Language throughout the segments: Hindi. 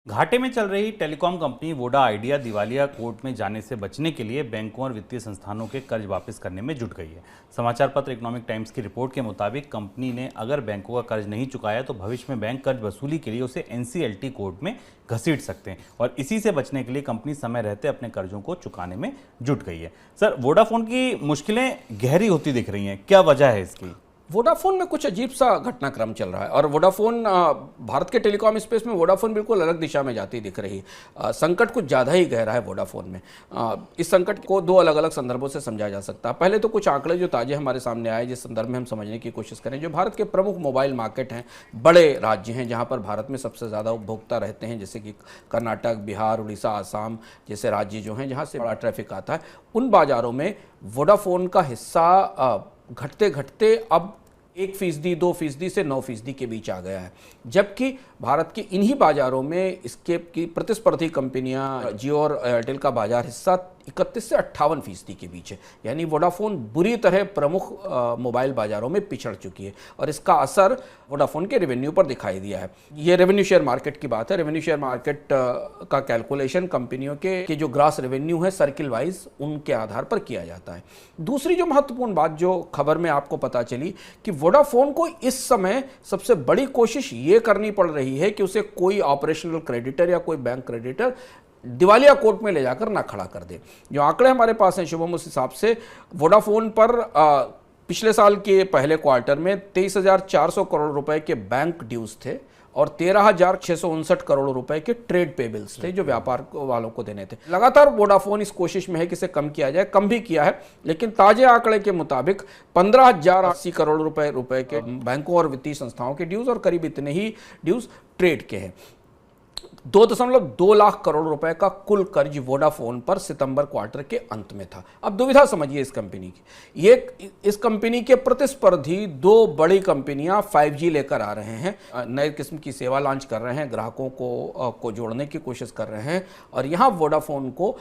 घाटे में चल रही टेलीकॉम कंपनी वोडा आइडिया दिवालिया कोर्ट में जाने से बचने के लिए बैंकों और वित्तीय संस्थानों के कर्ज वापस करने में जुट गई है। समाचार पत्र इकोनॉमिक टाइम्स की रिपोर्ट के मुताबिक कंपनी ने अगर बैंकों का कर्ज नहीं चुकाया तो भविष्य में बैंक कर्ज वसूली के लिए उसे एनसीएलटी कोर्ट में घसीट सकते हैं और इसी से बचने के लिए कंपनी समय रहते अपने कर्जों को चुकाने में जुट गई है। सर, वोडाफोन की मुश्किलें गहरी होती दिख रही हैं, क्या वजह है इसकी? वोडाफोन में कुछ अजीब सा घटनाक्रम चल रहा है और वोडाफोन भारत के टेलीकॉम स्पेस में वोडाफोन बिल्कुल अलग दिशा में जाती दिख रही है। संकट कुछ ज़्यादा ही गहरा है वोडाफोन में। इस संकट को दो अलग अलग संदर्भों से समझा जा सकता है। पहले तो कुछ आंकड़े जो ताजे हमारे सामने आए, जिस संदर्भ में हम समझने की कोशिश करें। जो भारत के प्रमुख मोबाइल मार्केट हैं, बड़े राज्य हैं जहाँ पर भारत में सबसे ज़्यादा उपभोक्ता रहते हैं, जैसे कि कर्नाटक, बिहार, उड़ीसा, आसाम जैसे राज्य जो हैं जहाँ से बड़ा ट्रैफिक आता है, उन बाज़ारों में वोडाफोन का हिस्सा घटते घटते अब 1%, 2% से 9% के बीच आ गया है। जबकि भारत के इन्हीं बाजारों में इसके की प्रतिस्पर्धी कंपनियां जियो और एयरटेल का बाजार हिस्सा 31 से 58% के बीच है। यानी वोडाफोन बुरी तरह प्रमुख मोबाइल बाजारों में पिछड़ चुकी है और इसका असर वोडाफोन के रेवेन्यू पर दिखाई दिया है। ये रेवेन्यू शेयर मार्केट की बात है। रेवेन्यू शेयर मार्केट का कैलकुलेशन कंपनियों के जो ग्रॉस रेवेन्यू है सर्किल वाइज उनके आधार पर किया जाता है। दूसरी जो महत्वपूर्ण बात जो खबर में आपको पता चली कि वोडाफोन को इस समय सबसे बड़ी कोशिश ये करनी पड़ रही है कि उसे कोई ऑपरेशनल क्रेडिटर या कोई बैंक क्रेडिटर दिवालिया कोर्ट में ले जाकर ना खड़ा कर दे। जो आंकड़े हमारे पास हैं शुभम, उस हिसाब से वोडाफोन पर पिछले साल के पहले क्वार्टर में 23,400 करोड़ रुपए के बैंक ड्यूज थे और 13,659 करोड़ रुपए के ट्रेड पेबल्स थे जो व्यापार वालों को देने थे। लगातार वोडाफोन इस कोशिश में है कि इसे कम किया जाए, कम भी किया है, लेकिन ताजे आंकड़े के मुताबिक 15,080 करोड़ रुपए के बैंकों और वित्तीय संस्थाओं के ड्यूज और करीब इतने ही ड्यूज ट्रेड के हैं। 2.2 लाख करोड़ रुपए का कुल कर्ज वोडाफोन पर सितंबर क्वार्टर के अंत में था। अब दुविधा समझिए इस कंपनी की। इस कंपनी के प्रतिस्पर्धी दो बड़ी कंपनियां 5G लेकर आ रहे हैं, नए किस्म की सेवा लॉन्च कर रहे हैं, ग्राहकों को जोड़ने की कोशिश कर रहे हैं और यहां वोडाफोन को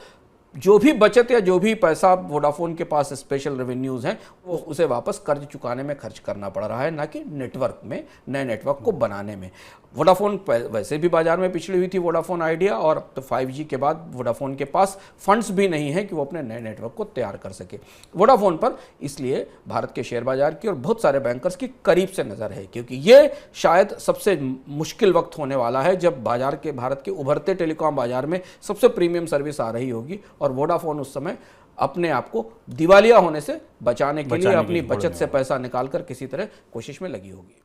जो भी बचत या जो भी पैसा वोडाफोन के पास स्पेशल रेवेन्यूज हैं वो उसे वापस कर्ज चुकाने में खर्च करना पड़ रहा है, ना कि नेटवर्क में, नए नेटवर्क को बनाने में। वोडाफोन वैसे भी बाजार में पिछड़ी हुई थी, वोडाफोन आइडिया, और तो 5G के बाद वोडाफोन के पास फंड्स भी नहीं है कि वो अपने नए नेटवर्क को तैयार कर सके। वोडाफोन पर इसलिए भारत के शेयर बाजार की और बहुत सारे बैंकर्स की करीब से नज़र है, क्योंकि ये शायद सबसे मुश्किल वक्त होने वाला है जब भारत के उभरते टेलीकॉम बाजार में सबसे प्रीमियम सर्विस आ रही होगी और वोडाफोन उस समय अपने आप को दिवालिया होने से बचाने के लिए अपनी बचत से पैसा निकालकर किसी तरह कोशिश में लगी होगी।